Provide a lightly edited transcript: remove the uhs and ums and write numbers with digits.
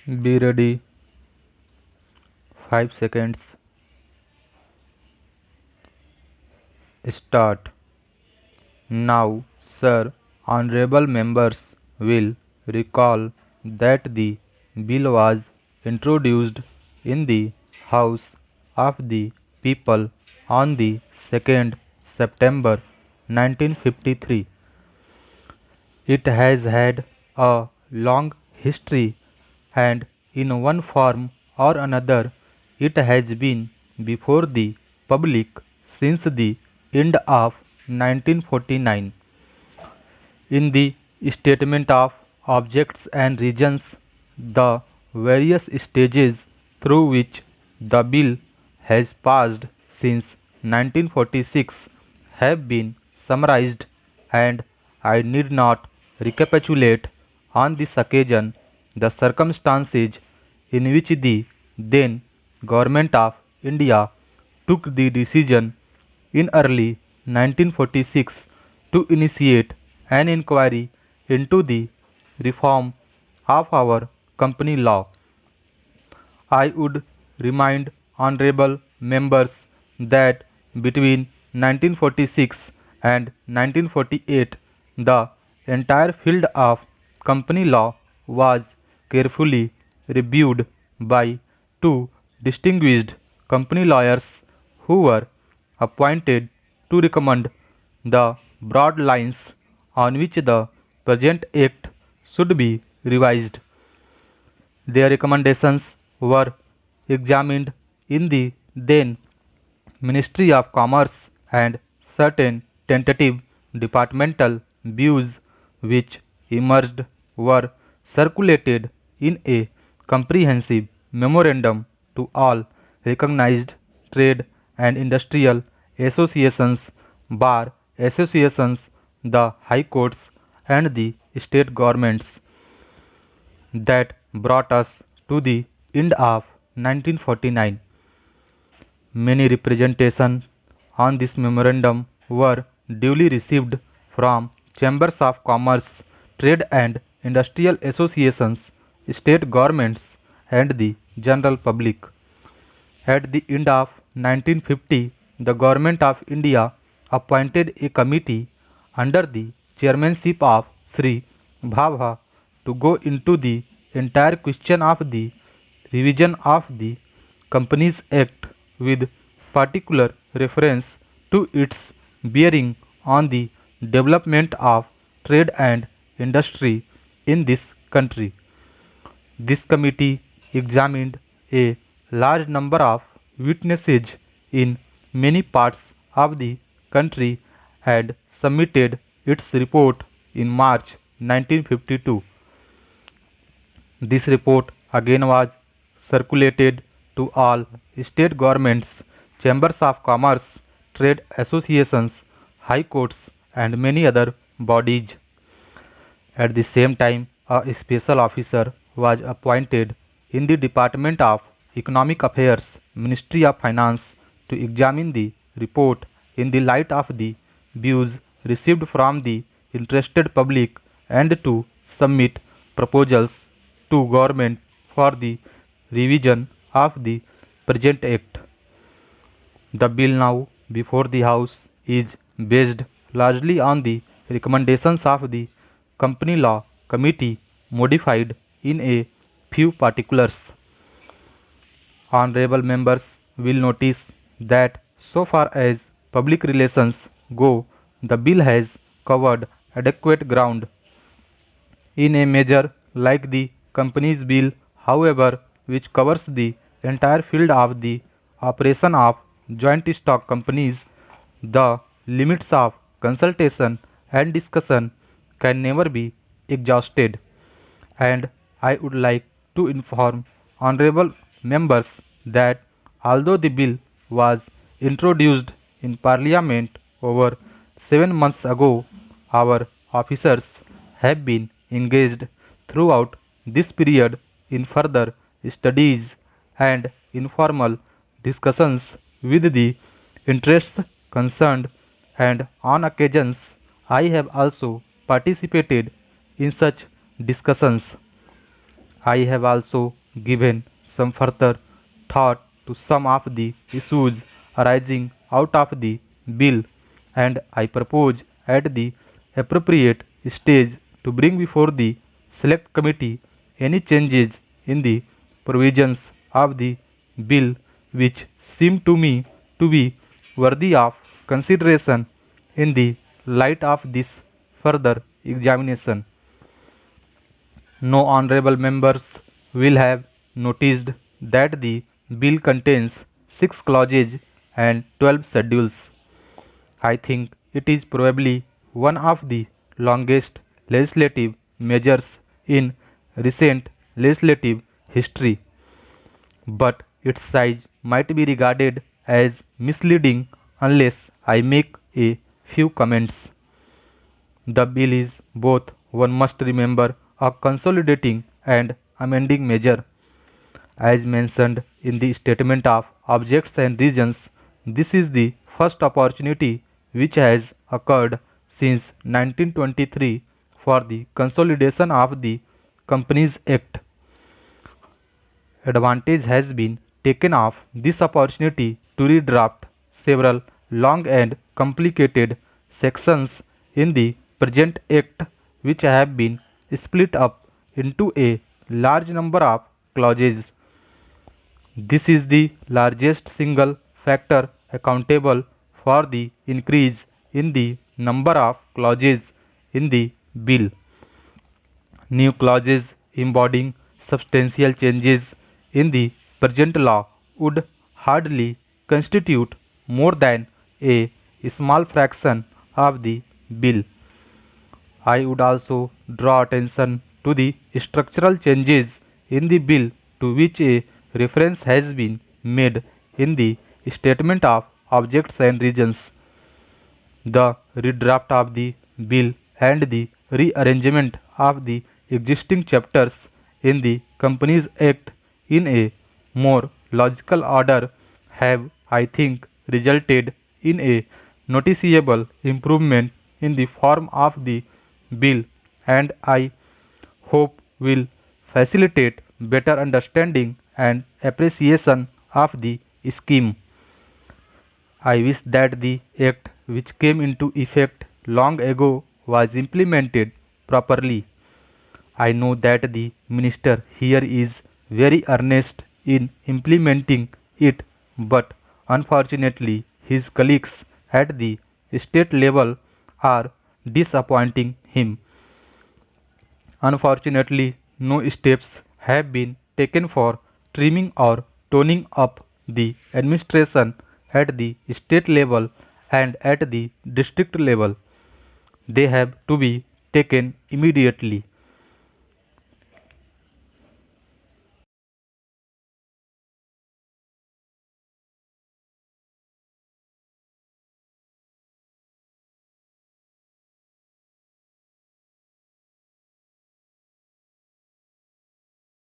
Be ready. 5 seconds. Start. Now, sir, honorable members will recall that the bill was introduced in the House of the People on the 2nd September 1953. It has had a long history, and in one form or another it has been before the public since the end of 1949. In the statement of objects and reasons, the various stages through which the bill has passed since 1946 have been summarized, and I need not recapitulate on this occasion the circumstances in which the then Government of India took the decision in early 1946 to initiate an inquiry into the reform of our company law. I would remind honorable members that between 1946 and 1948 the entire field of company law was carefully reviewed by two distinguished company lawyers who were appointed to recommend the broad lines on which the present act should be revised. Their recommendations were examined in the then Ministry of Commerce, and certain tentative departmental views which emerged were circulated in a comprehensive memorandum to all recognized trade and industrial associations, bar associations, the high courts, and the state governments. That brought us to the end of 1949. Many representations on this memorandum were duly received from chambers of commerce, trade and industrial associations, state governments, and the general public. At the end of 1950, the Government of India appointed a committee under the chairmanship of Sri Bhabha to go into the entire question of the revision of the Companies Act with particular reference to its bearing on the development of trade and industry in this country. This committee examined a large number of witnesses in many parts of the country and submitted its report in March 1952. This report again was circulated to all state governments, chambers of commerce, trade associations, high courts, and many other bodies. At the same time, a special officer was appointed in the Department of Economic Affairs, Ministry of Finance, to examine the report in the light of the views received from the interested public and to submit proposals to government for the revision of the present act. The bill now before the House is based largely on the recommendations of the Company Law Committee, modified in a few particulars. Honorable members will notice that so far as public relations go, the bill has covered adequate ground. In a measure like the Companies Bill, however, which covers the entire field of the operation of joint stock companies, the limits of consultation and discussion can never be exhausted, and I would like to inform honorable members that although the bill was introduced in Parliament over 7 months ago, our officers have been engaged throughout this period in further studies and informal discussions with the interests concerned, and on occasions I have also participated in such discussions. I have also given some further thought to some of the issues arising out of the bill, and I propose at the appropriate stage to bring before the Select Committee any changes in the provisions of the bill which seem to me to be worthy of consideration in the light of this further examination. No honorable members will have noticed that the bill contains 6 clauses and 12 schedules. I think it is probably one of the longest legislative measures in recent legislative history, but its size might be regarded as misleading unless I make a few comments. The bill is both, one must remember, a consolidating and amending measure. As mentioned in the statement of objects and reasons, this is the first opportunity which has occurred since 1923 for the consolidation of the Companies Act. Advantage has been taken of this opportunity to redraft several long and complicated sections in the present Act which have been split up into a large number of clauses. This is the largest single factor accountable for the increase in the number of clauses in the bill. New clauses embodying substantial changes in the present law would hardly constitute more than a small fraction of the bill. I would also draw attention to the structural changes in the bill to which a reference has been made in the statement of objects and reasons. The redraft of the bill and the rearrangement of the existing chapters in the Companies Act in a more logical order have, I think, resulted in a noticeable improvement in the form of the bill, and I hope will facilitate better understanding and appreciation of the scheme. I wish that the act which came into effect long ago was implemented properly. I know that the minister here is very earnest in implementing it, but unfortunately his colleagues at the state level are disappointing him. Unfortunately, no steps have been taken for trimming or toning up the administration at the state level and at the district level. They have to be taken immediately.